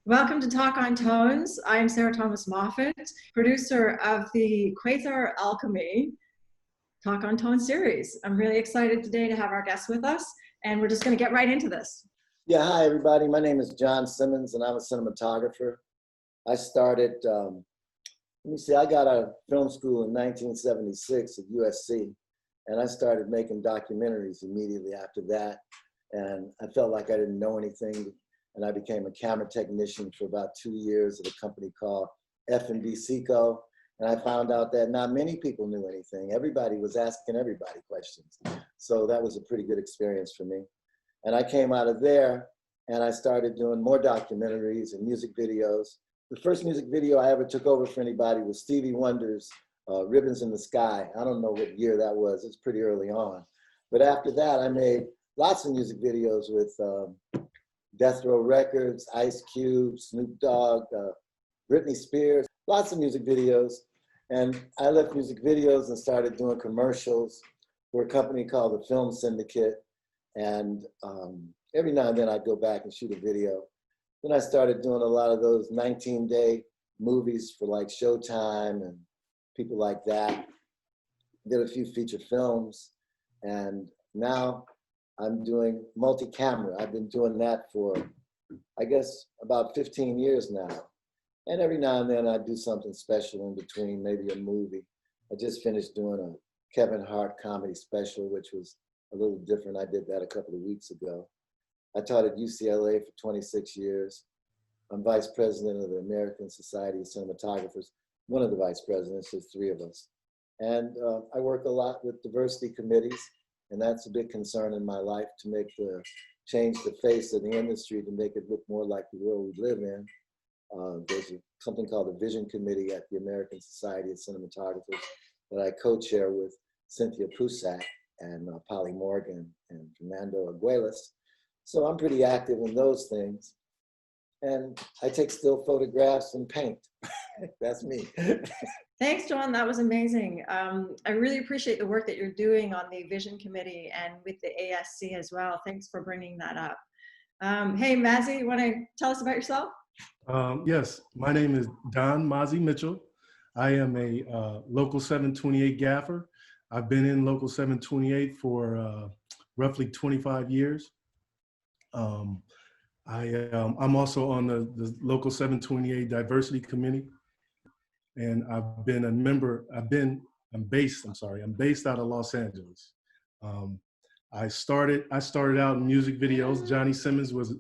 Welcome to Talk on Tones. I'm Sarah Thomas Moffat, producer of the Quasar Alchemy Talk on Tones series. I'm really excited today to have our guests with us, and we're just going to get right into this. Yeah, hi everybody. My name is John Simmons, and I'm a cinematographer. I started, I got out of film school in 1976 at USC, and I started making documentaries immediately after that. And I felt like I didn't know anything, and I became a camera technician for about 2 years at a company called F&B Seco. And I found out that not many people knew anything. Everybody was asking everybody questions. So that was a pretty good experience for me. And I came out of there and I started doing more documentaries and music videos. The first music video I ever took over for anybody was Stevie Wonder's Ribbons in the Sky. I don't know what year that was. It's pretty early on. But after that, I made lots of music videos with Death Row Records, Ice Cube, Snoop Dogg, Britney Spears, lots of music videos. And I left music videos and started doing commercials for a company called the Film Syndicate. And every now and then I'd go back and shoot a video. Then I started doing a lot of those 19-day movies for like Showtime and people like that. Did a few feature films. And now I'm doing multi-camera. I've been doing that for, I guess, about 15 years now. And every now and then I do something special in between, maybe a movie. I just finished doing a Kevin Hart comedy special, which was a little different. I did that a couple of weeks ago. I taught at UCLA for 26 years. I'm vice president of the American Society of Cinematographers. One of the vice presidents, there's 3 of us. And I work a lot with diversity committees, and that's a big concern in my life, to change the face of the industry to make it look more like the world we live in. There's something called the Vision Committee at the American Society of Cinematographers that I co-chair with Cynthia Pusak and Polly Morgan and Fernando Aguilas. So I'm pretty active in those things. And I take still photographs and paint. That's me. Thanks, John. That was amazing. I really appreciate the work that you're doing on the Vision Committee and with the ASC as well. Thanks for bringing that up. Hey, Mazzy, you want to tell us about yourself? Yes, my name is Don Mazzy Mitchell. I am a Local 728 gaffer. I've been in Local 728 for roughly 25 years. I'm also on the Local 728 Diversity Committee, and I'm based out of Los Angeles. I started out in music videos. Johnny Simmons was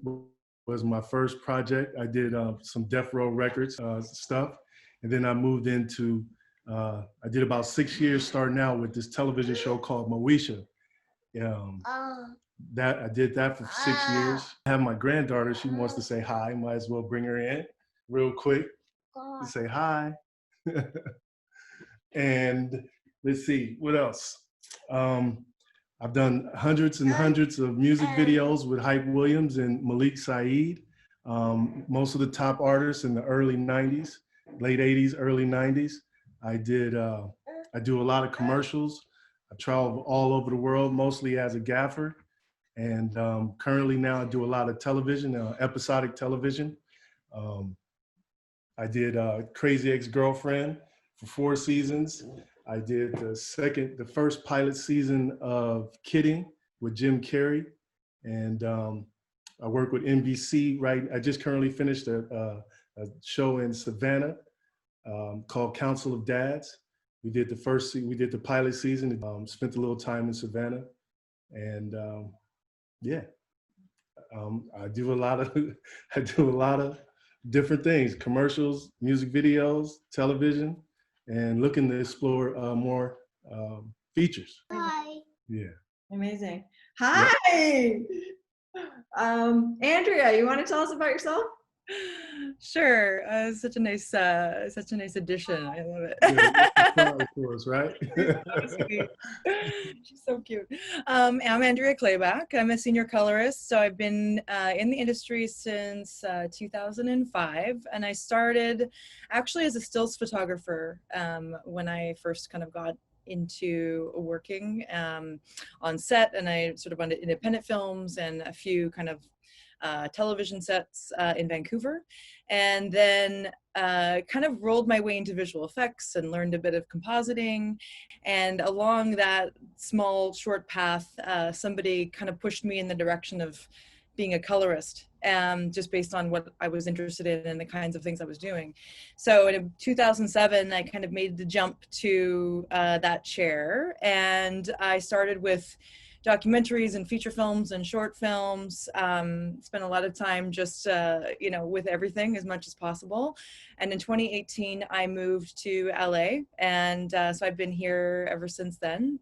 my first project. I did some Death Row Records stuff. And then I moved into, I did about 6 years starting out with this television show called Moesha. I did that for 6 years. I have my granddaughter, she wants to say hi. Might as well bring her in real quick to say hi. And let's see, what else? I've done hundreds and hundreds of music videos with Hype Williams and Malik Saeed. Most of the top artists in the early 90s, late 80s, early 90s. I do a lot of commercials. I travel all over the world, mostly as a gaffer. And currently now I do a lot of television, episodic television. I did Crazy Ex-Girlfriend for 4 seasons. I did the first pilot season of Kidding with Jim Carrey. And I work with NBC, right? I just currently finished a show in Savannah called Council of Dads. We did the pilot season, spent a little time in Savannah. And I do a lot of different things: commercials, music videos, television, and looking to explore more features. Hi. Yeah. Amazing. Hi. Yep. Andrea, you want to tell us about yourself? Sure. Such a nice addition. I love it. Yeah, of course, right? She's so cute. I'm Andrea Chlebak. I'm a senior colorist. So I've been in the industry since 2005, and I started actually as a stills photographer when I first kind of got into working on set, and I sort of on independent films and a few kind of television sets in Vancouver, and then kind of rolled my way into visual effects and learned a bit of compositing. And along that small, short path, somebody kind of pushed me in the direction of being a colorist, just based on what I was interested in and the kinds of things I was doing. So in 2007, I kind of made the jump to that chair, and I started with documentaries and feature films and short films. Spent a lot of time just, you know, with everything as much as possible. And in 2018, I moved to LA, and so I've been here ever since then,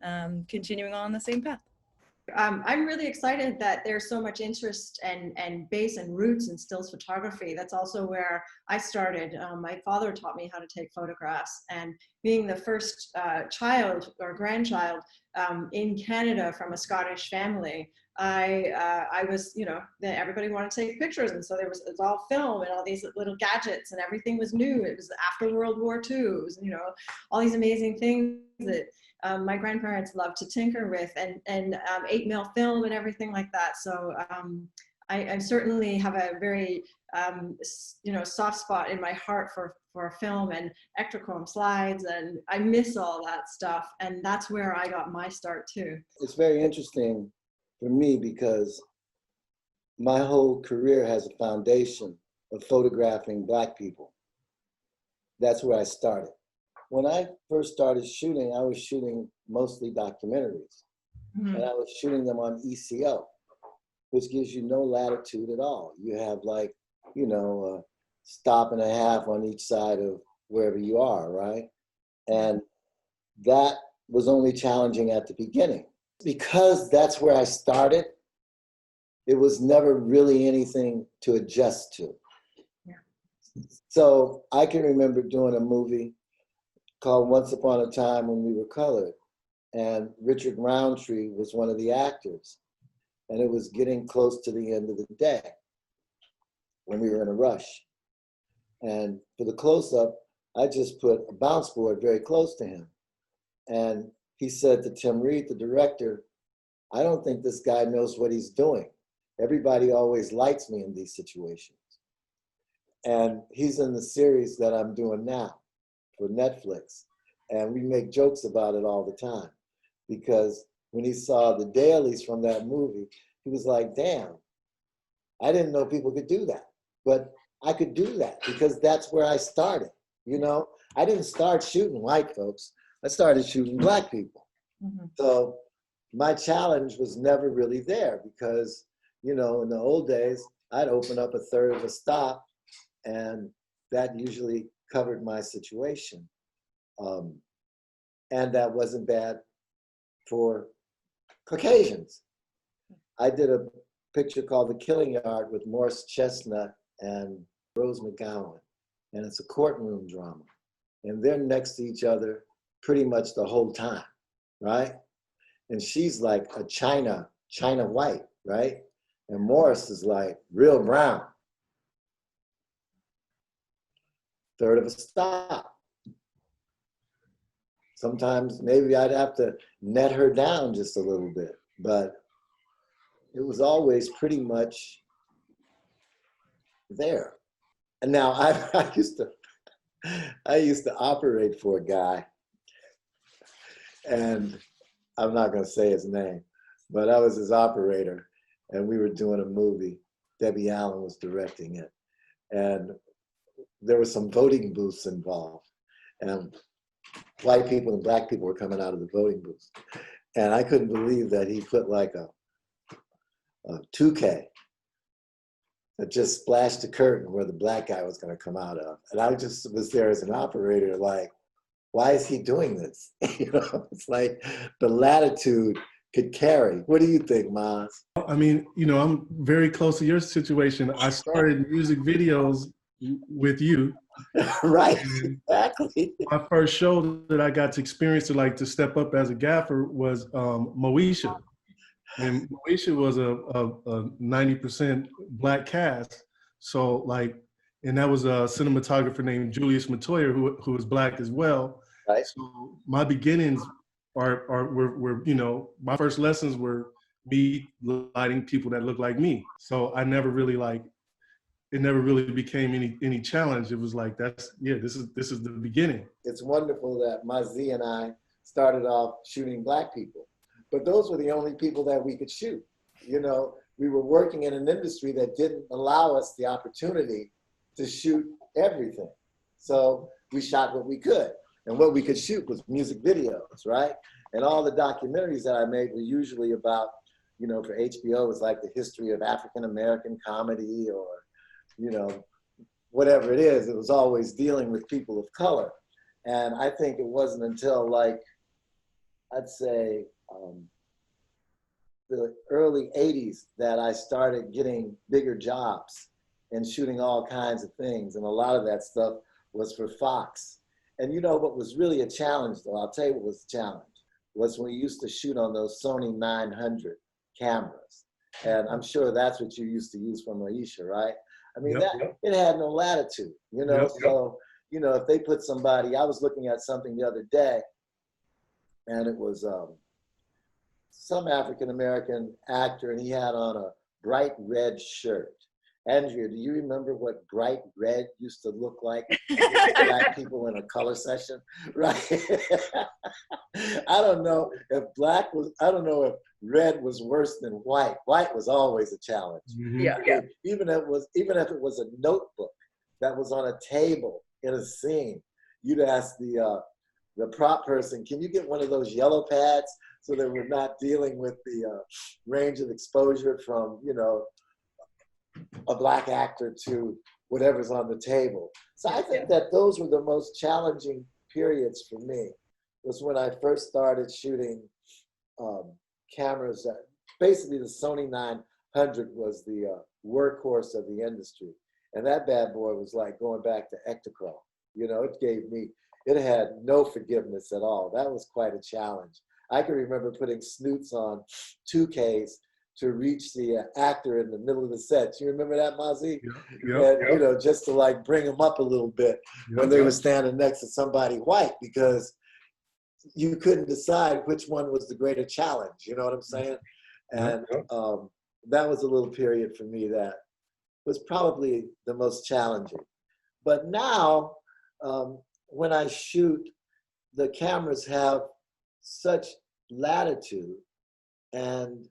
continuing on the same path. I'm really excited that there's so much interest and base and roots in stills photography. That's also where I started. My father taught me how to take photographs, and being the first child or grandchild in Canada from a Scottish family, I was, you know, everybody wanted to take pictures, and so it was all film and all these little gadgets, and everything was new. It was after World War II. It was, you know, all these amazing things that my grandparents loved to tinker with, and 8mm film and everything like that. So I certainly have a very you know, soft spot in my heart for film and Ektachrome slides, and I miss all that stuff, and that's where I got my start too. It's very interesting for me because my whole career has a foundation of photographing Black people. That's where I started. When I first started shooting, I was shooting mostly documentaries. Mm-hmm. And I was shooting them on ECO, which gives you no latitude at all. You have like, you know, a stop and a half on each side of wherever you are, right? And that was only challenging at the beginning. Because that's where I started, it was never really anything to adjust to. Yeah. So I can remember doing a movie called Once Upon a Time When We Were Colored. And Richard Roundtree was one of the actors. And it was getting close to the end of the day when we were in a rush. And for the close-up, I just put a bounce board very close to him. And he said to Tim Reed, the director, I don't think this guy knows what he's doing. Everybody always likes me in these situations. And he's in the series that I'm doing now for Netflix. And we make jokes about it all the time, because when he saw the dailies from that movie, he was like, damn, I didn't know people could do that. But I could do that because that's where I started. You know, I didn't start shooting white folks. I started shooting Black people. Mm-hmm. So my challenge was never really there because, you know, in the old days, I'd open up a third of a stop, and that usually covered my situation. And that wasn't bad for Caucasians. I did a picture called The Killing Yard with Morris Chestnut and Rose McGowan, and it's a courtroom drama. And they're next to each other pretty much the whole time, right? And she's like a China white, right? And Morris is like real brown. Third of a stop. Sometimes maybe I'd have to net her down just a little bit, but it was always pretty much there. And now I used to operate for a guy, and I'm not going to say his name, but I was his operator, and we were doing a movie. Debbie Allen was directing it, and there were some voting booths involved, and white people and Black people were coming out of the voting booths, and I couldn't believe that he put like a 2K that just splashed the curtain where the Black guy was going to come out of, and I just was there as an operator, like, why is he doing this? You know, it's like the latitude could carry. What do you think, Maz? I mean, you know, I'm very close to your situation. I started music videos with you. Right, exactly. My first show that I got to experience to step up as a gaffer was Moesha. And Moesha was a 90% Black cast. So like, and that was a cinematographer named Julius Matoya who was Black as well. Right. So my beginnings were, you know, my first lessons were me lighting people that look like me. So I never really it never really became any challenge. It was like, this is the beginning. It's wonderful that Mazzy and I started off shooting Black people, but those were the only people that we could shoot. You know, we were working in an industry that didn't allow us the opportunity to shoot everything. So we shot what we could, and what we could shoot was music videos, right? And all the documentaries that I made were usually about, you know, for HBO, it was like the history of African-American comedy, or, you know, whatever it is, it was always dealing with people of color. And I think it wasn't until, like, I'd say the early 80s that I started getting bigger jobs and shooting all kinds of things. And a lot of that stuff was for Fox. And you know what was really a challenge, though, I'll tell you what was a challenge, was when we used to shoot on those Sony 900 cameras. And I'm sure that's what you used to use from Aisha, right? I mean, it had no latitude, you know? So, you know, if they put somebody, I was looking at something the other day, and it was some African-American actor, and he had on a bright red shirt. Andrea, do you remember what bright red used to look like Black people in a color session, right? I don't know if red was worse than white. White was always a challenge. Mm-hmm. Yeah. Even if it was a notebook that was on a table in a scene, you'd ask the prop person, can you get one of those yellow pads so that we're not dealing with the range of exposure from, you know, a Black actor to whatever's on the table. So I think that those were the most challenging periods for me, was when I first started shooting cameras. Basically, the Sony 900 was the workhorse of the industry. And that bad boy was like going back to Ektachrome. You know, it had no forgiveness at all. That was quite a challenge. I can remember putting snoots on 2Ks to reach the actor in the middle of the set. You remember that, Mazzy? You know, just to like bring them up a little bit when they were standing next to somebody white, because you couldn't decide which one was the greater challenge. You know what I'm saying? And that was a little period for me that was probably the most challenging. But now, when I shoot, the cameras have such latitude, and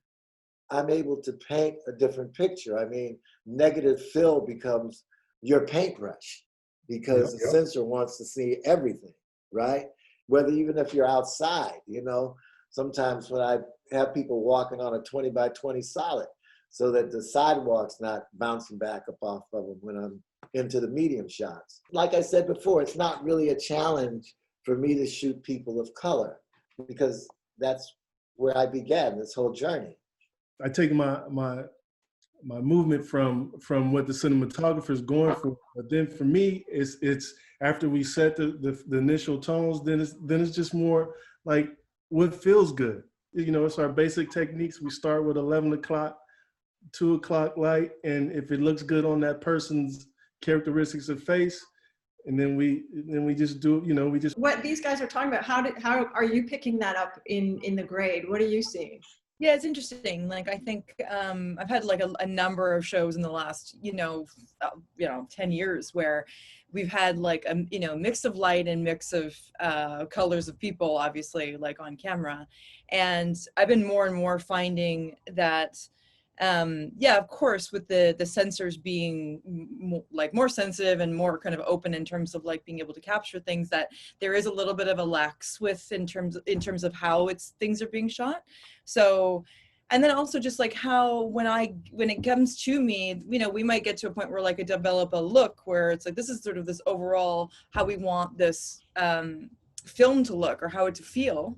I'm able to paint a different picture. I mean, negative fill becomes your paintbrush, because the sensor wants to see everything, right? Whether even if you're outside, you know, sometimes when I have people walking on a 20 by 20 solid, so that the sidewalk's not bouncing back up off of them when I'm into the medium shots. Like I said before, it's not really a challenge for me to shoot people of color, because that's where I began this whole journey. I take my movement from what the cinematographer is going for, but then for me, it's after we set the initial tones, then it's just more like what feels good. You know, it's our basic techniques. We start with 11 o'clock, 2 o'clock light, and if it looks good on that person's characteristics of face, and then we just do, you know, we just. What these guys are talking about, how are you picking that up in the grade? What are you seeing? Yeah, it's interesting. Like, I think I've had like a number of shows in the last, 10 years where we've had like a, mix of light and mix of colors of people, obviously, like on camera. And I've been more and more finding that, of course, with the sensors being more sensitive and more kind of open in terms of like being able to capture things, that there is a little bit of a lax with in terms of how things are being shot. So, and then also just like how when it comes to me, we might get to a point where like I develop a look where it's like, this is sort of this overall how we want this film to look or how it to feel,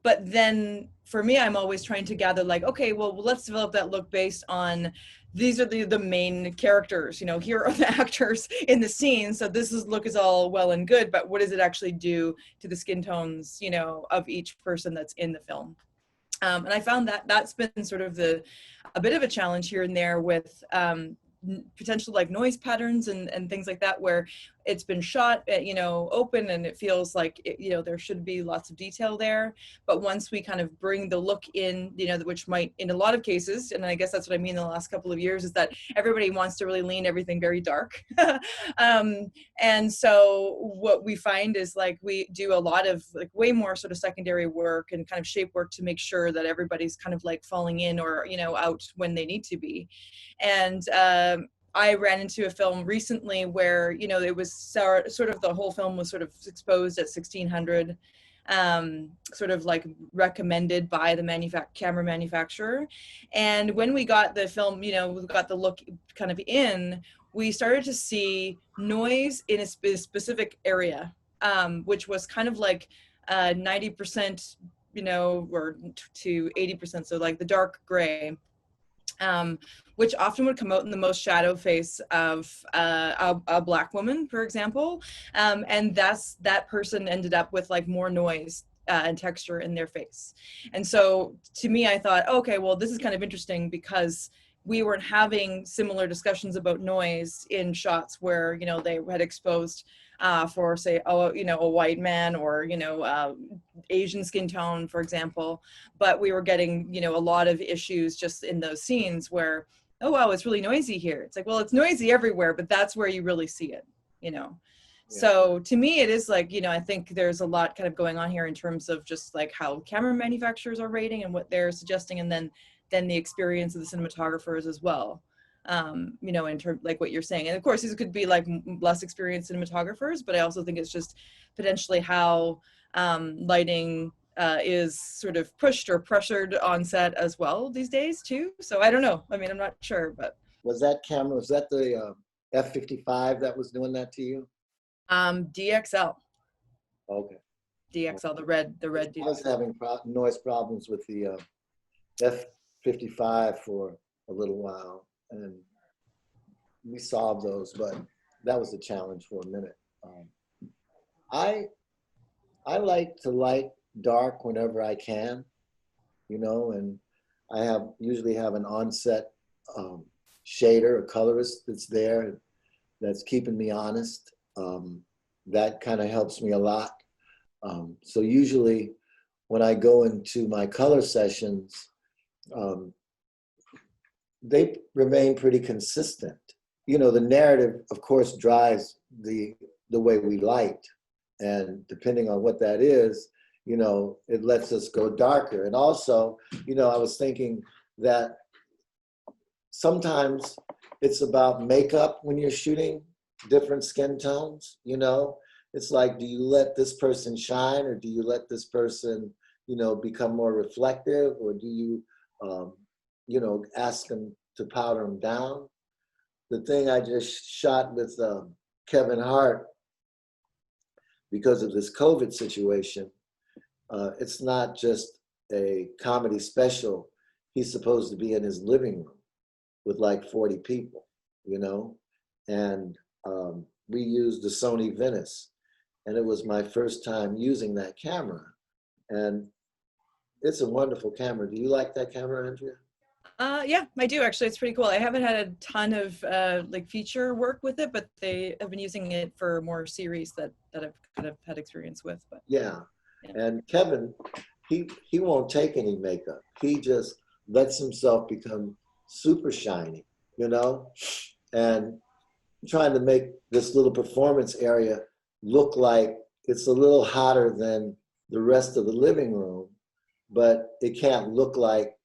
But then for me, I'm always trying to gather like, okay, well, let's develop that look based on, these are the main characters, here are the actors in the scene. So look is all well and good, but what does it actually do to the skin tones, of each person that's in the film? And I found that that's been sort of a bit of a challenge here and there with potential like noise patterns and things like that, where it's been shot at, you know, open, and it feels like it, you know, there should be lots of detail there. But once we kind of bring the look in, you know, which might, in a lot of cases, and I guess that's what I mean in the last couple of years, is that everybody wants to really lean everything very dark. And so what we find is like we do a lot of like way more sort of secondary work and kind of shape work to make sure that everybody's kind of like falling in or, you know, out when they need to be. And I ran into a film recently where, you know, it was sort of the whole film was sort of exposed at 1600, sort of like recommended by the camera manufacturer. And when we got the film, you know, we got the look kind of in, we started to see noise in a specific area, which was kind of like 90%, you know, or to 80%, so like the dark gray. Which often would come out in the most shadow face of a Black woman, for example. And that person ended up with like more noise and texture in their face. And so to me, I thought, okay, well, this is kind of interesting because we weren't having similar discussions about noise in shots where, you know, they had exposed for say, oh, you know, a white man or, you know, Asian skin tone, for example. But we were getting, you know, a lot of issues just in those scenes where, oh, wow, it's really noisy here. It's like, well, it's noisy everywhere, but that's where you really see it, you know? Yeah. So to me, it is like, you know, I think there's a lot kind of going on here in terms of just like how camera manufacturers are rating and what they're suggesting, and then the experience of the cinematographers as well. You know, in terms like what you're saying. And of course, these could be like less experienced cinematographers, but I also think it's just potentially how lighting is sort of pushed or pressured on set as well these days too. So I don't know. I mean, I'm not sure, but. Was that the F55 that was doing that to you? DXL. Okay. DXL, the red I was having noise problems with the F55 for a little while, and we solved those, but that was a challenge for a minute. I like to light dark whenever I can, you know, and I usually have an on-set shader, a colorist that's there, that's keeping me honest. That kind of helps me a lot. So usually when I go into my color sessions, they remain pretty consistent. You know, the narrative, of course, drives the way we light. And depending on what that is, you know, it lets us go darker. And also, you know, I was thinking that sometimes it's about makeup when you're shooting different skin tones, you know? It's like, do you let this person shine, or do you let this person, you know, become more reflective, or do you, you know, ask them to powder them down? The thing I just shot with Kevin Hart, because of this COVID situation, it's not just a comedy special. He's supposed to be in his living room with like 40 people, you know? And we used the Sony Venice, and it was my first time using that camera. And it's a wonderful camera. Do you like that camera, Andrea? Yeah, I do actually. It's pretty cool. I haven't had a ton of like feature work with it, but they have been using it for more series that I've kind of had experience with. But yeah. And Kevin, he won't take any makeup. He just lets himself become super shiny, you know, and trying to make this little performance area look like it's a little hotter than the rest of the living room, but it can't look like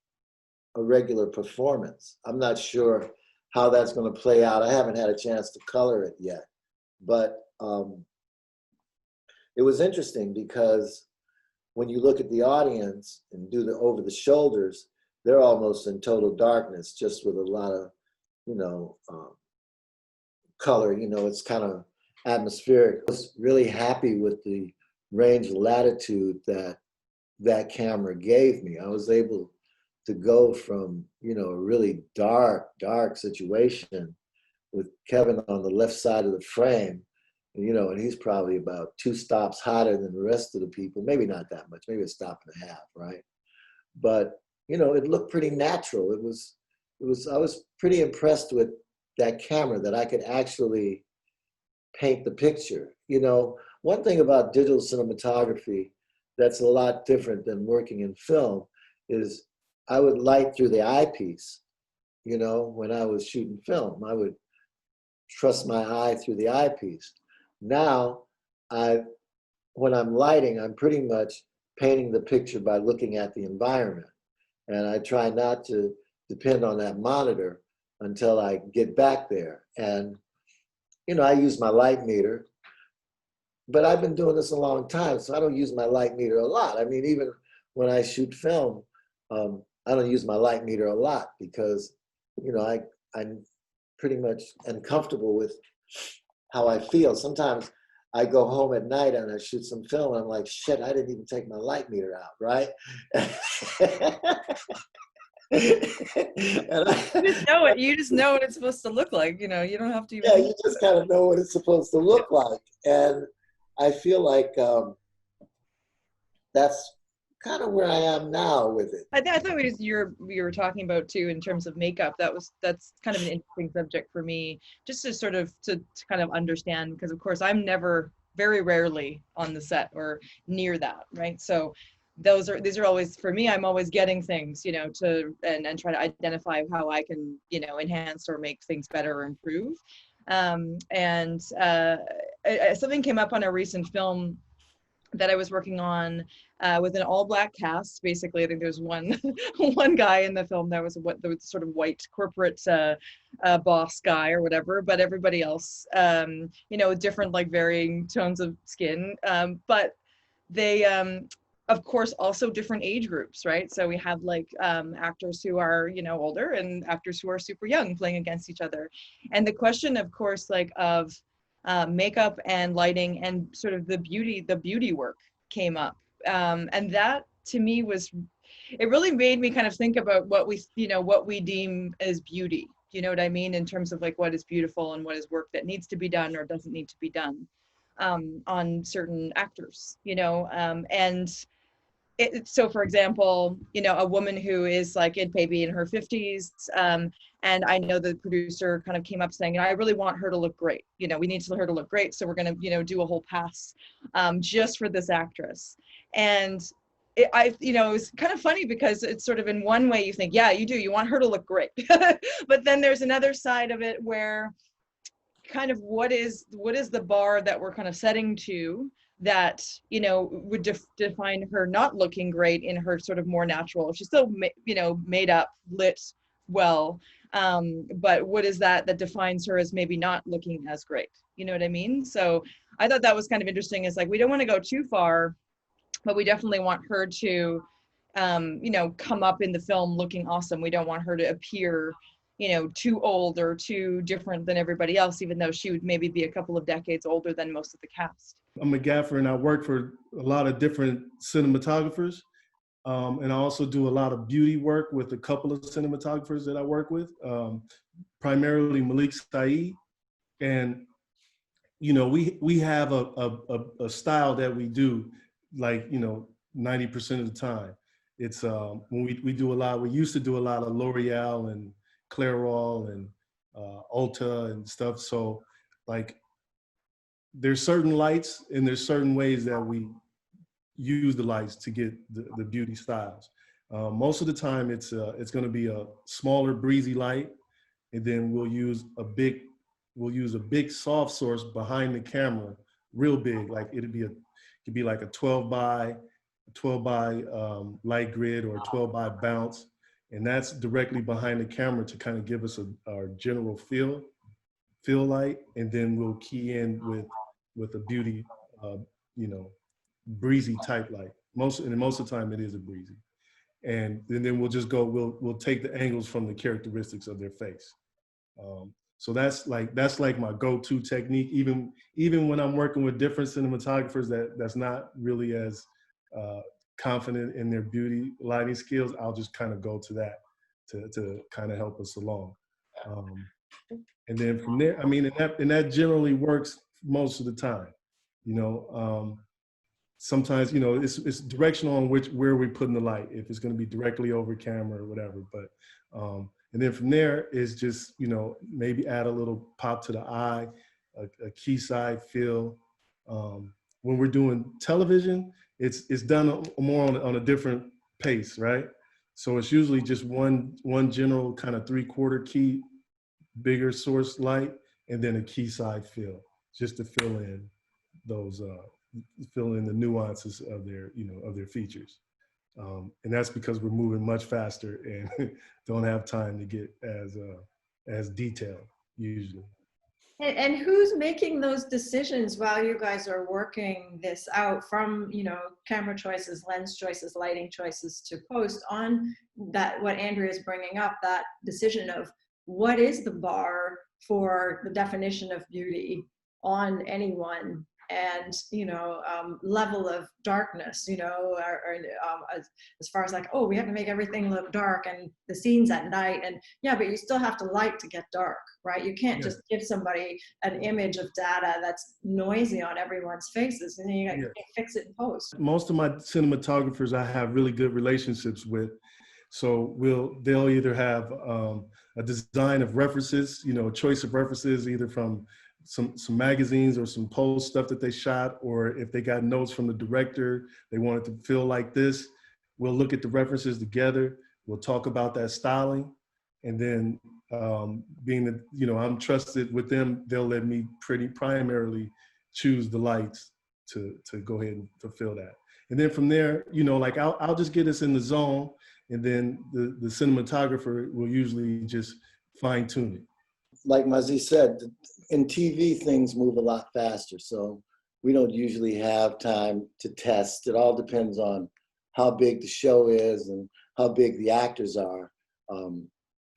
a regular performance. I'm not sure how that's going to play out. I haven't had a chance to color it yet, but it was interesting because when you look at the audience and do the over the shoulders, they're almost in total darkness, just with a lot of, you know, color. You know, it's kind of atmospheric. I was really happy with the range of latitude that camera gave me. I was able to go from, you know, a really dark situation with Kevin on the left side of the frame, you know, and he's probably about 2 stops hotter than the rest of the people. Maybe not that much, maybe a stop and a half, right? But, you know, it looked pretty natural. I was pretty impressed with that camera, that I could actually paint the picture. You know, one thing about digital cinematography that's a lot different than working in film is I would light through the eyepiece. You know, when I was shooting film, I would trust my eye through the eyepiece. Now, when I'm lighting, I'm pretty much painting the picture by looking at the environment. And I try not to depend on that monitor until I get back there. And, you know, I use my light meter, but I've been doing this a long time, so I don't use my light meter a lot. I mean, even when I shoot film, I don't use my light meter a lot because, you know, I'm pretty much uncomfortable with how I feel. Sometimes I go home at night and I shoot some film and I'm like, shit, I didn't even take my light meter out, right? You just know what it's supposed to look like. You know, you don't have to even. Yeah, you just kind of know what it's supposed to look like. And I feel like that's kind of where I am now with it. I thought you were talking about too in terms of makeup. That's kind of an interesting subject for me, just to sort of to kind of understand, because of course I'm very rarely on the set or near that, right? So these are always, for me, I'm always getting things, you know, and try to identify how I can, you know, enhance or make things better or improve. Something came up on a recent film that I was working on with an all-black cast. Basically, I think there's one one guy in the film that was the sort of white corporate boss guy or whatever, but everybody else, you know, different, like varying tones of skin, but they of course also different age groups, right? So we have like actors who are, you know, older and actors who are super young playing against each other. And the question, of course, like of makeup and lighting and sort of the beauty work came up, and that to me it really made me kind of think about what we deem as beauty. You know what I mean, in terms of like what is beautiful and what is work that needs to be done or doesn't need to be done on certain actors, you know. So for example, you know, a woman who is like maybe in her 50s, and I know the producer kind of came up saying, you know, I really want her to look great. You know, we need her to look great. So we're going to, you know, do a whole pass just for this actress. And you know, it was kind of funny because it's sort of in one way you think, yeah, you want her to look great. But then there's another side of it where kind of what is the bar that we're kind of setting to that, you know, would define her not looking great in her sort of more natural. She's still, you know, made up, lit well, but what is that defines her as maybe not looking as great? You know what I mean? So I thought that was kind of interesting. Is like, we don't want to go too far, but we definitely want her to, you know, come up in the film looking awesome. We don't want her to appear, you know, too old or too different than everybody else, even though she would maybe be a couple of decades older than most of the cast. I'm a gaffer and I work for a lot of different cinematographers. And I also do a lot of beauty work with a couple of cinematographers that I work with, primarily Malik Saeed. And, you know, we have a style that we do, like, you know, 90% of the time. It's when we used to do a lot of L'Oreal and Clairol and Ulta and stuff. So like, there's certain lights and there's certain ways that we use the lights to get the beauty styles. Most of the time it's going to be a smaller breezy light, and then we'll use a big soft source behind the camera, real big. Like it could be like a 12 by light grid or a 12 by bounce, and that's directly behind the camera to kind of give us our general feel light, and then we'll key in with a beauty, you know, breezy type light. Most of the time it is a breezy. And then we'll just we'll take the angles from the characteristics of their face. So that's like my go-to technique. Even when I'm working with different cinematographers that's not really as confident in their beauty lighting skills, I'll just kind of go to that to kind of help us along. And then from there, I mean, and that generally works most of the time, you know. Sometimes, you know, it's directional on where we're putting the light, if it's going to be directly over camera or whatever. But and then from there is just, you know, maybe add a little pop to the eye, a key side fill. When we're doing television, it's done more on a different pace, right? So it's usually just one general kind of 3/4 key, bigger source light, and then a key side fill, just to fill in those, fill in the nuances of their, of their features. And that's because we're moving much faster and don't have time to get as detailed usually. And who's making those decisions while you guys are working this out, from, camera choices, lens choices, lighting choices, to post on that, what Andrea is bringing up, that decision of what is the bar for the definition of beauty on anyone, and level of darkness, as far as like, oh, we have to make everything look dark and the scenes at night, and yeah, but you still have to light to get dark, right? You can't just give somebody an image of data that's noisy on everyone's faces, and then you can't fix it in post. Most of my cinematographers I have really good relationships with, so they'll either have a design of references, a choice of references, either from some magazines or some post stuff that they shot, or if they got notes from the director, they want it to feel like this, we'll look at the references together, we'll talk about that styling, and then being that, I'm trusted with them, they'll let me primarily choose the lights to go ahead and fulfill that. And then from there, like I'll just get us in the zone, and then the cinematographer will usually just fine tune it. Like Mazzy said, in TV, things move a lot faster. So we don't usually have time to test. It all depends on how big the show is and how big the actors are.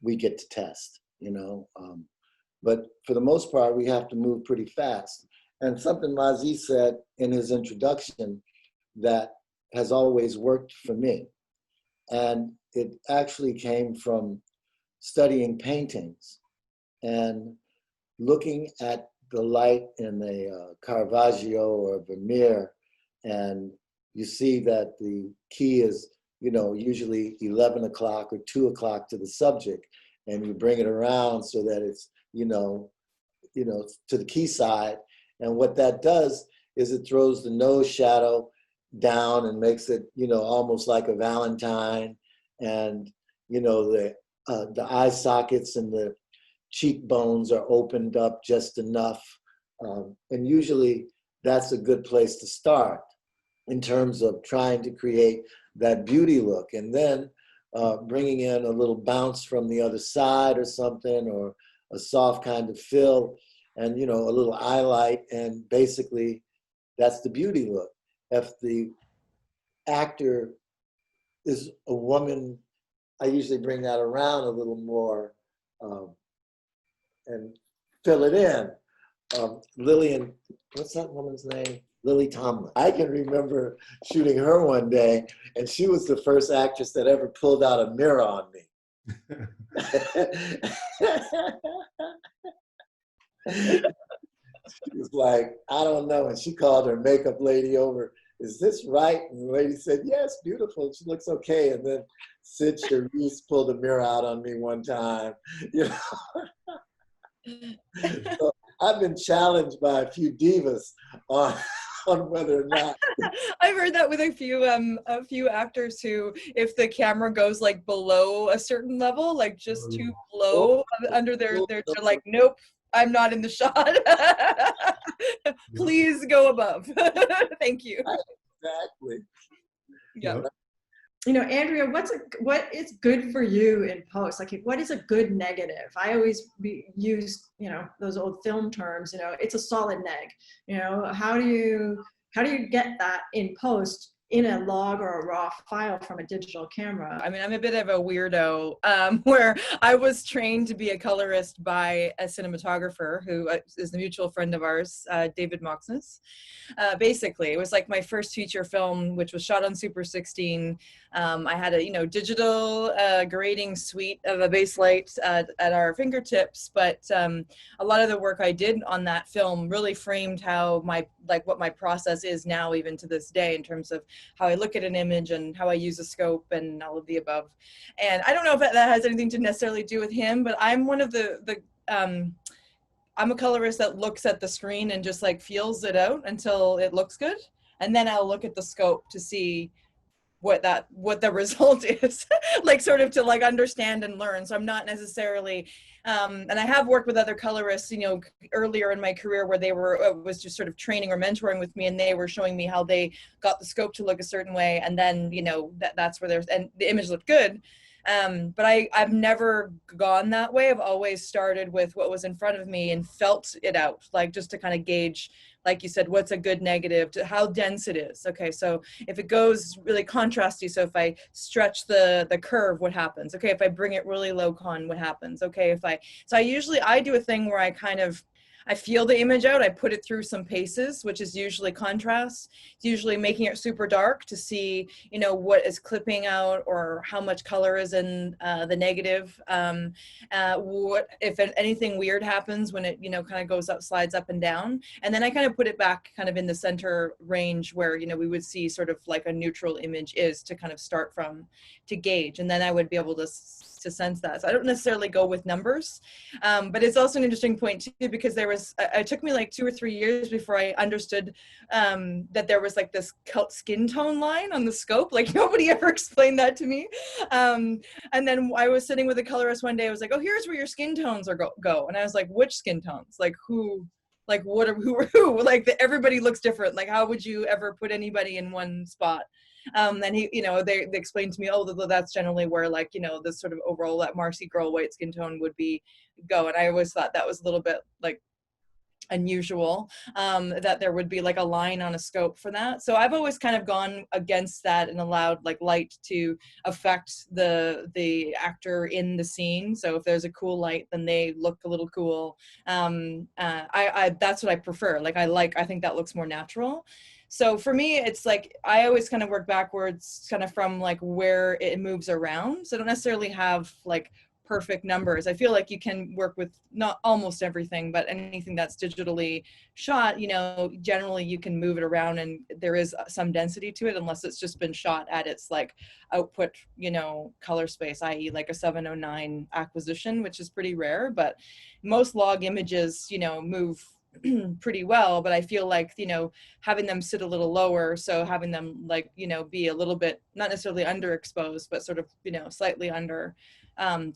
We get to test, but for the most part, we have to move pretty fast. And something Mazzy said in his introduction that has always worked for me. And it actually came from studying paintings and looking at the light in a Caravaggio or Vermeer, and you see that the key is, usually 11 o'clock or 2 o'clock to the subject, and you bring it around so that it's, to the key side. And what that does is it throws the nose shadow down and makes it, almost like a Valentine, and, the eye sockets and the cheekbones are opened up just enough. And usually that's a good place to start in terms of trying to create that beauty look. And then bringing in a little bounce from the other side or something, or a soft kind of fill, and, a little highlight. And basically that's the beauty look. If the actor is a woman, I usually bring that around a little more, and fill it in. Lillian, what's that woman's name? Lily Tomlin. I can remember shooting her one day, and she was the first actress that ever pulled out a mirror on me. She was like, I don't know. And she called her makeup lady over. Is this right? And the lady said, yes, beautiful. She looks okay. And then Sid Charisse pulled a mirror out on me one time. So I've been challenged by a few divas on whether or not. I've heard that with a few actors who, if the camera goes like below a certain level, like just too low under they're like, nope, I'm not in the shot. Please go above. Thank you. Exactly. Yeah. Andrea, what is good for you in post? Like, what is a good negative? I always use, those old film terms, it's a solid neg. How do you get that in post in a log or a raw file from a digital camera? I mean, I'm a bit of a weirdo where I was trained to be a colorist by a cinematographer who is a mutual friend of ours, David Moxness. Basically, it was like my first feature film, which was shot on Super 16. I had a digital grading suite of a base light at our fingertips, but a lot of the work I did on that film really framed how what my process is now, even to this day, in terms of how I look at an image and how I use a scope and all of the above. And I don't know if that has anything to necessarily do with him, but I'm one of I'm a colorist that looks at the screen and just like feels it out until it looks good. And then I'll look at the scope to see what the result is, like sort of to like understand and learn. So I'm not necessarily, and I have worked with other colorists, you know, earlier in my career where they were, was just sort of training or mentoring with me, and they were showing me how they got the scope to look a certain way. And then, you know, that's where and the image looked good. But I've never gone that way. I've always started with what was in front of me and felt it out, like just to kind of gauge, like you said, what's a good negative, to how dense it is. Okay, so if it goes really contrasty, so if I stretch the curve, what happens? Okay, if I bring it really low con, what happens? Okay, so I do a thing where I feel the image out, I put it through some paces, which is usually contrast. It's usually making it super dark to see, you know, what is clipping out or how much color is in the negative. What if anything weird happens when it, you know, kind of goes up, slides up and down. And then I kind of put it back kind of in the center range where, you know, we would see sort of like a neutral image is to kind of start from to gauge. And then I would be able to sense that. So I don't necessarily go with numbers, but it's also an interesting point too, because it took me like 2 or 3 years before I understood that there was like this skin tone line on the scope. Like nobody ever explained that to me. And then I was sitting with a colorist one day. I was like, oh, here's where your skin tones are go. And I was like, which skin tones? Like who? Like who? Like everybody looks different. Like how would you ever put anybody in one spot? And he, you know, they explained to me, oh, that's generally where, like, you know, this sort of overall that Marcy girl white skin tone would go. And I always thought that was a little bit like unusual, that there would be like a line on a scope for that. So I've always kind of gone against that and allowed like light to affect the actor in the scene. So if there's a cool light, then they look a little cool. That's what I prefer. Like I think that looks more natural. So for me, it's like, I always kind of work backwards kind of from like where it moves around. So I don't necessarily have like perfect numbers. I feel like you can work with not almost everything, but anything that's digitally shot, you know, generally you can move it around and there is some density to it, unless it's just been shot at its like output, you know, color space, i.e. like a 709 acquisition, which is pretty rare, but most log images, you know, move pretty well. But I feel like, you know, having them sit a little lower, so having them like, you know, be a little bit, not necessarily underexposed, but sort of, you know, slightly under,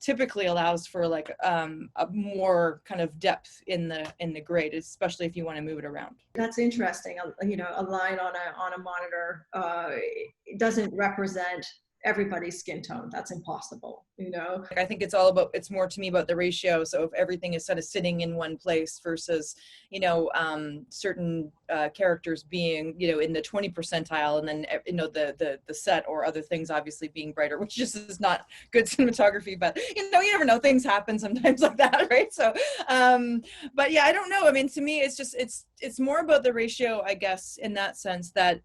typically allows for like a more kind of depth in the grade, especially if you want to move it around. That's interesting. You know, a line on a monitor doesn't represent everybody's skin tone. That's impossible, you know. I think it's more to me about the ratio. So if everything is sort of sitting in one place versus, you know, certain characters being, you know, in the 20 percentile, and then, you know, the set or other things obviously being brighter, which just is not good cinematography, but, you know, you never know, things happen sometimes like that, right? So, but yeah, I don't know. I mean, to me, it's just, it's more about the ratio, I guess, in that sense, that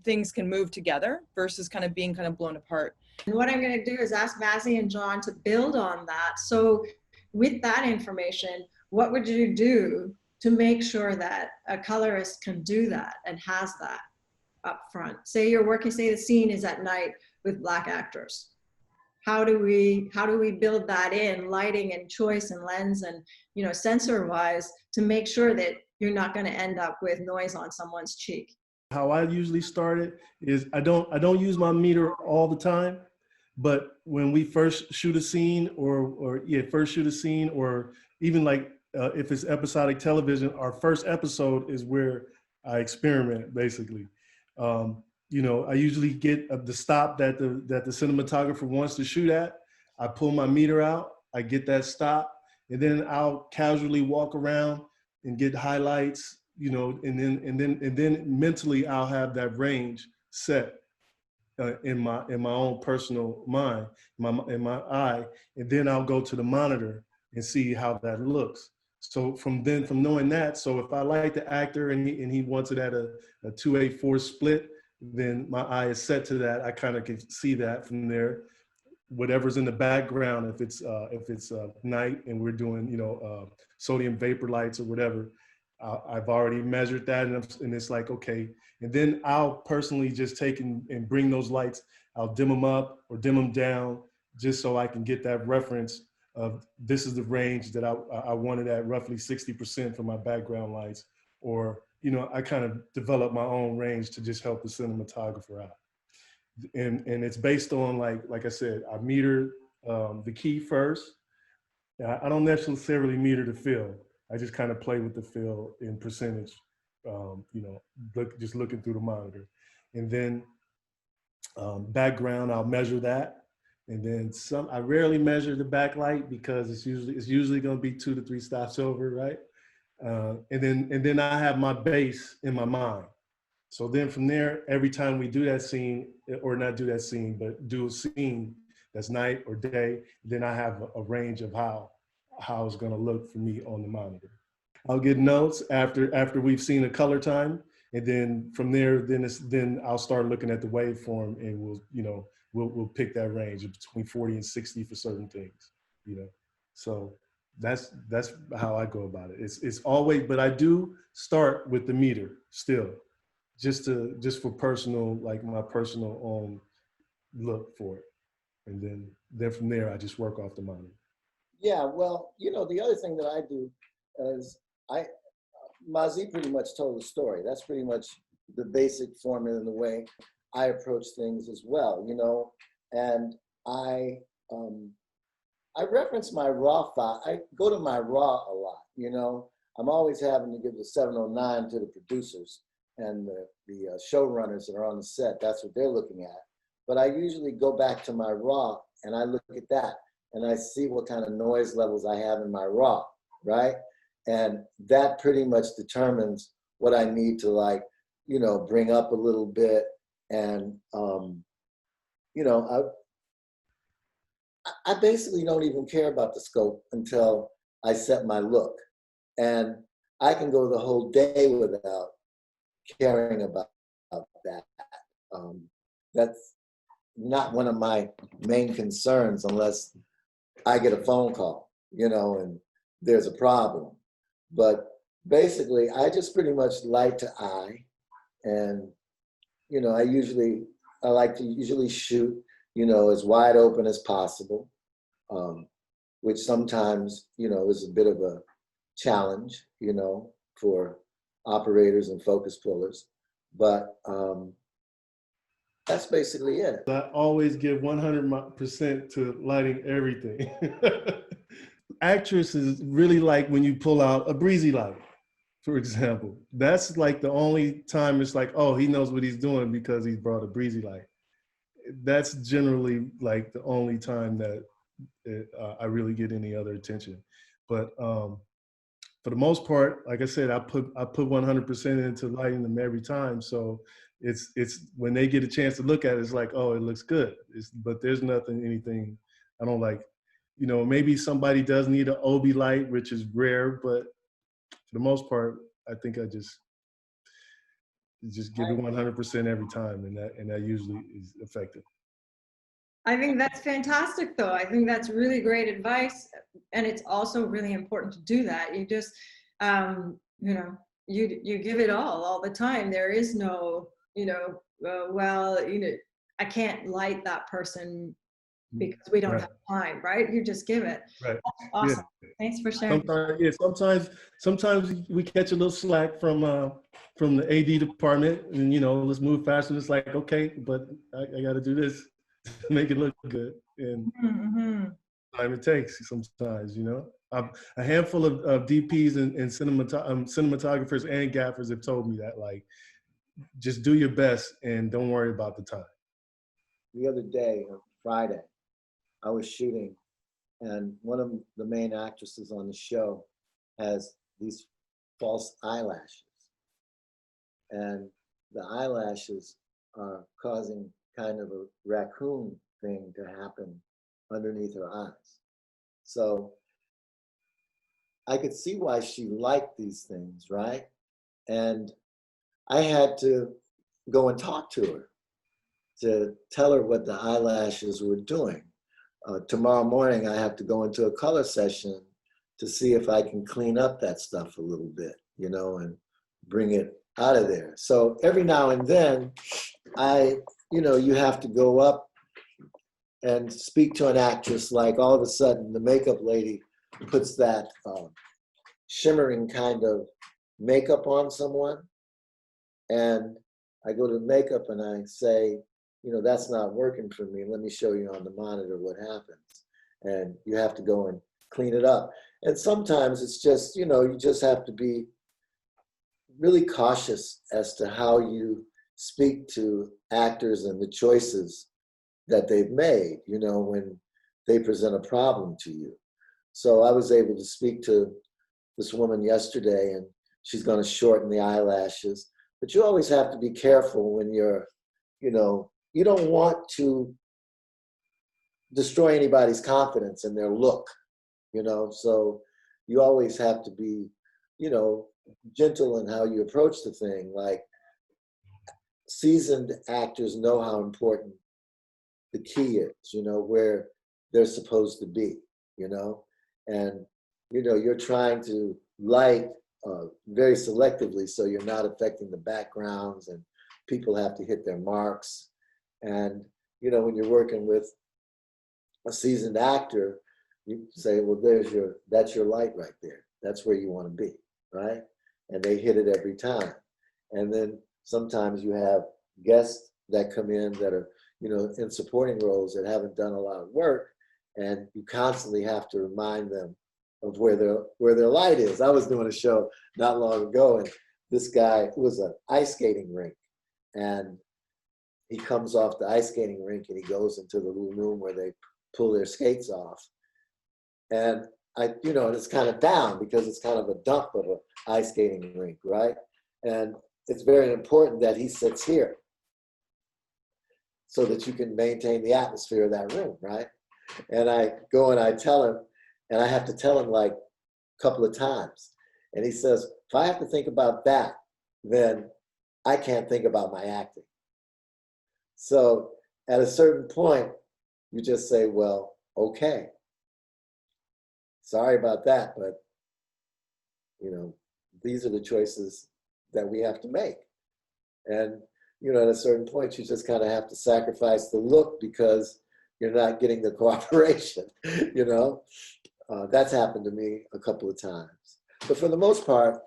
things can move together versus kind of being kind of blown apart. And what I'm going to do is ask Mazzy and John to build on that. So with that information, what would you do to make sure that a colorist can do that and has that up front? Say you're working, say the scene is at night with Black actors. How do we build that in, lighting and choice and lens and, you know, sensor wise, to make sure that you're not going to end up with noise on someone's cheek? How I usually start it is I don't use my meter all the time, but when we first shoot a scene or even like if it's episodic television, our first episode is where I experiment basically. You know, I usually get the stop that the cinematographer wants to shoot at. I pull my meter out, I get that stop, and then I'll casually walk around and get highlights, you know, and then mentally I'll have that range set in my own personal mind, in my eye, and then I'll go to the monitor and see how that looks. So from knowing that, so if I like the actor and he wants it at a 2/8/4 split, then my eye is set to that. I kind of can see that from there. Whatever's in the background, if it's night and we're doing, you know, sodium vapor lights or whatever, I've already measured that, and it's like, okay. And then I'll personally just take and bring those lights. I'll dim them up or dim them down, just so I can get that reference this is the range that I wanted at roughly 60% for my background lights, or, you know, I kind of developed my own range to just help the cinematographer out. And it's based on, like I said, I meter the key first. I don't necessarily meter the fill. I just kind of play with the fill in percentage, you know, just looking through the monitor. And then background, I'll measure that. And then I rarely measure the backlight because it's usually going to be 2 to 3 stops over, right? And then I have my base in my mind. So then from there, every time we do that scene, or not do that scene, but do a scene that's night or day, then I have a range of how it's going to look for me on the monitor. I'll get notes after we've seen a color time, and then from there, then I'll start looking at the waveform, and we'll pick that range of between 40 and 60 for certain things, you know. So that's how I go about it. It's always, but I do start with the meter still, just for personal, like my personal look for it, and then from there I just work off the monitor. Yeah, well, you know, the other thing that I do is Mazzy pretty much told the story. That's pretty much the basic formula in the way I approach things as well, you know. And I reference my raw file. I go to my raw a lot, you know. I'm always having to give the 709 to the producers and the showrunners that are on the set. That's what they're looking at. But I usually go back to my raw and I look at that and I see what kind of noise levels I have in my raw, right? And that pretty much determines what I need to, like, you know, bring up a little bit. And, you know, I basically don't even care about the scope until I set my look. And I can go the whole day without caring about that. That's not one of my main concerns unless I get a phone call, you know, and there's a problem. But basically, I just pretty much light to eye. And, you know, I like to usually shoot, you know, as wide open as possible, which sometimes, you know, is a bit of a challenge, you know, for operators and focus pullers. But that's basically it. I always give 100% to lighting everything. Actresses really like when you pull out a breezy light, for example. That's like the only time it's like, oh, he knows what he's doing because he's brought a breezy light. That's generally like the only time that I really get any other attention. But for the most part, like I said, I put 100% into lighting them every time. So it's when they get a chance to look at it, it's like, oh, it looks good. But there's anything I don't like. You know, maybe somebody does need an OB light, which is rare, but for the most part, I think I just give it 100% every time, and that usually is effective. I think that's fantastic, though. I think that's really great advice, and it's also really important to do that. You just, you know, you give it all the time. There is no, you know, well, you know, I can't light that person because we don't have time, right? You just give it. Right. That's awesome. Yeah. Thanks for sharing. Sometimes we catch a little slack from the AD department, and, you know, let's move faster. And it's like, okay, but I got to do this to make it look good, and time it takes sometimes, you know. A handful of DPs and cinematographers and gaffers have told me that, like, just do your best and don't worry about the time. The other day, on Friday, I was shooting, and one of the main actresses on the show has these false eyelashes. And the eyelashes are causing kind of a raccoon thing to happen underneath her eyes. So I could see why she liked these things, right? And I had to go and talk to her to tell her what the eyelashes were doing. Tomorrow morning, I have to go into a color session to see if I can clean up that stuff a little bit, you know, and bring it out of there. So every now and then, you know, you have to go up and speak to an actress, like all of a sudden the makeup lady puts that shimmering kind of makeup on someone, and I go to makeup and I say, you know, that's not working for me. Let me show you on the monitor what happens. And you have to go and clean it up. And sometimes it's just, you know, you just have to be really cautious as to how you speak to actors and the choices that they've made, you know, when they present a problem to you. So I was able to speak to this woman yesterday, and she's going to shorten the eyelashes. But you always have to be careful when you're, you know, you don't want to destroy anybody's confidence in their look, you know, so you always have to be, you know, gentle in how you approach the thing. Like, seasoned actors know how important the key is, you know, where they're supposed to be, you know, and, you know, you're trying to light very selectively so you're not affecting the backgrounds, and people have to hit their marks. And, you know, when you're working with a seasoned actor, you say, well, that's your light right there. That's where you want to be, right? And they hit it every time. And then sometimes you have guests that come in that are, you know, in supporting roles that haven't done a lot of work, and you constantly have to remind them of where their light is. I was doing a show not long ago, and this guy, it was an ice skating rink, and he comes off the ice skating rink and he goes into the little room where they pull their skates off. And you know, and it's kind of down because it's kind of a dump of an ice skating rink, right? And it's very important that he sits here so that you can maintain the atmosphere of that room, right? And I go and I tell him, and I have to tell him like a couple of times. And he says, if I have to think about that, then I can't think about my acting. So at a certain point, you just say, well, okay, sorry about that, but, you know, these are the choices that we have to make. And, you know, at a certain point, you just kind of have to sacrifice the look because you're not getting the cooperation, you know? That's happened to me a couple of times. But for the most part,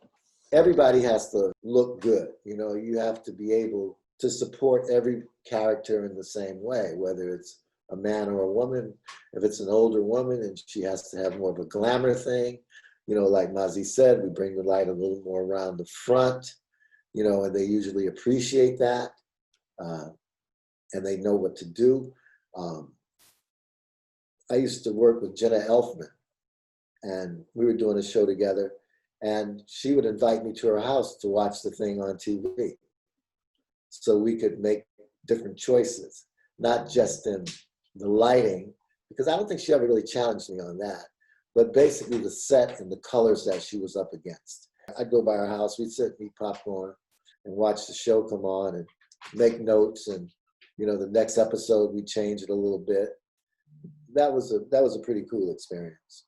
everybody has to look good. You know, you have to be able to support every character in the same way, whether it's a man or a woman. If it's an older woman and she has to have more of a glamour thing, you know, like Mazzy said, we bring the light a little more around the front, you know, and they usually appreciate that, and they know what to do. I used to work with Jenna Elfman, and we were doing a show together, and she would invite me to her house to watch the thing on TV so we could make different choices, not just in the lighting, because I don't think she ever really challenged me on that, but basically the set and the colors that she was up against. I'd go by her house, we'd sit and eat popcorn and watch the show come on and make notes, and, you know, the next episode we change it a little bit. That was a pretty cool experience.